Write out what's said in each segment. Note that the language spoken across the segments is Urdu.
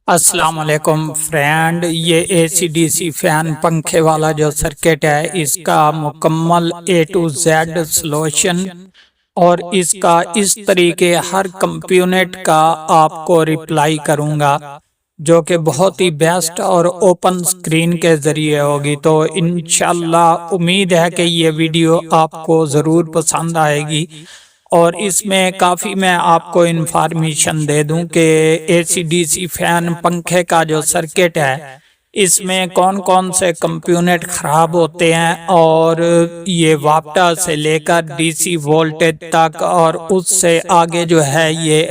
السلام علیکم فرینڈ، یہ اے سی ڈی سی فین پنکھے والا جو سرکٹ ہے اس کا مکمل اے ٹو زیڈ سلوشن اور اس کا اس طریقے ہر کمپوننٹ کا آپ کو ریپلائی کروں گا جو کہ بہت ہی بیسٹ اور اوپن سکرین کے ذریعے ہوگی۔ تو انشاءاللہ امید ہے کہ یہ ویڈیو آپ کو ضرور پسند آئے گی، اور اس میں کافی میں آپ کو انفارمیشن دے دوں کہ اے سی ڈی سی فین پنکھے کا جو سرکٹ ہے اس میں کون کون سے کمپوننٹ خراب ہوتے ہیں، اور یہ واپٹا سے لے کر ڈی سی وولٹیج تک اور اس سے آگے جو ہے یہ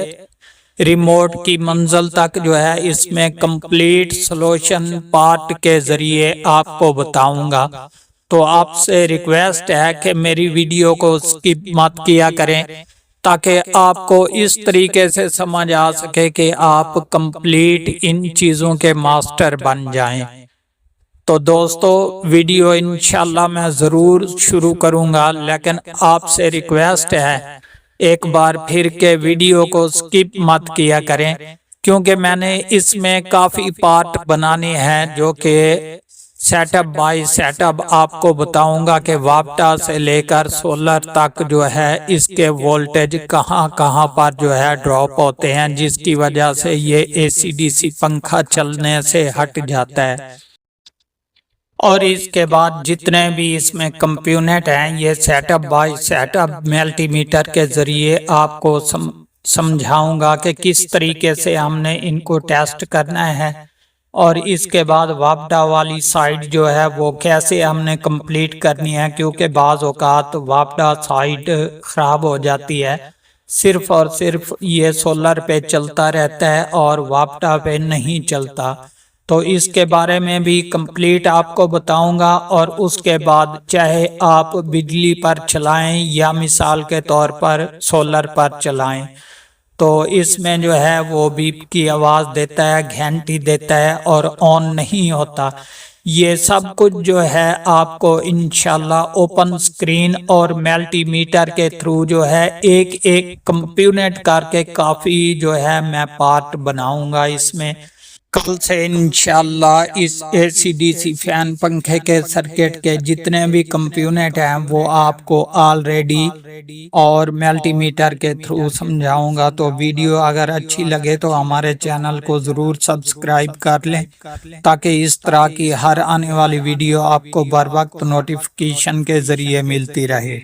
ریموٹ کی منزل تک جو ہے اس میں کمپلیٹ سلوشن پارٹ کے ذریعے آپ کو بتاؤں گا۔ تو آپ سے ریکویسٹ ہے کہ میری ویڈیو کو سکپ مت کیا کریں تاکہ آپ کو اس طریقے سے سمجھ آ سکے کہ آپ کمپلیٹ ان چیزوں کے ماسٹر بن جائیں۔ تو دوستو ویڈیو انشاءاللہ میں ضرور شروع کروں گا، لیکن آپ سے ریکویسٹ ہے ایک بار پھر کے ویڈیو کو سکپ مت کیا کریں، کیونکہ میں نے اس میں کافی پارٹ بنانے ہیں جو کہ set up by set up آپ کو بتاؤں گا کہ واپٹا سے لے کر سولر تک جو ہے اس کے وولٹیج کہاں کہاں پر جو ہے ڈراپ ہوتے ہیں، جس کی وجہ سے یہ اے سی ڈی سی پنکھا چلنے سے ہٹ جاتا ہے۔ اور اس کے بعد جتنے بھی اس میں کمپوننٹ ہیں یہ set up by set up multimeter کے ذریعے آپ کو سمجھاؤں گا کہ کس طریقے سے ہم نے ان کو ٹیسٹ کرنا ہے، اور اس کے بعد واپٹا والی سائٹ جو ہے وہ کیسے ہم نے کمپلیٹ کرنی ہے، کیونکہ بعض اوقات واپٹا سائٹ خراب ہو جاتی ہے، صرف اور صرف یہ سولر پہ چلتا رہتا ہے اور واپٹا پہ نہیں چلتا۔ تو اس کے بارے میں بھی کمپلیٹ آپ کو بتاؤں گا، اور اس کے بعد چاہے آپ بجلی پر چلائیں یا مثال کے طور پر سولر پر چلائیں، تو اس میں جو ہے وہ بیپ کی آواز دیتا ہے، گھنٹی دیتا ہے اور آن نہیں ہوتا۔ یہ سب کچھ جو ہے آپ کو انشاءاللہ اوپن سکرین اور ملٹی میٹر کے تھرو جو ہے ایک ایک کمپوننٹ کر کے کافی جو ہے میں پارٹ بناؤں گا۔ اس میں کل سے انشاءاللہ اس اے سی ڈی سی فین پنکھے کے سرکٹ کے جتنے بھی کمپوننٹ ہیں وہ آپ کو آلریڈی اور ملٹی میٹر کے تھرو سمجھاؤں گا۔ تو ویڈیو اگر اچھی لگے تو ہمارے چینل کو ضرور سبسکرائب کر لیں تاکہ اس طرح کی ہر آنے والی ویڈیو آپ کو بر وقت نوٹیفیکیشن کے ذریعے ملتی رہے۔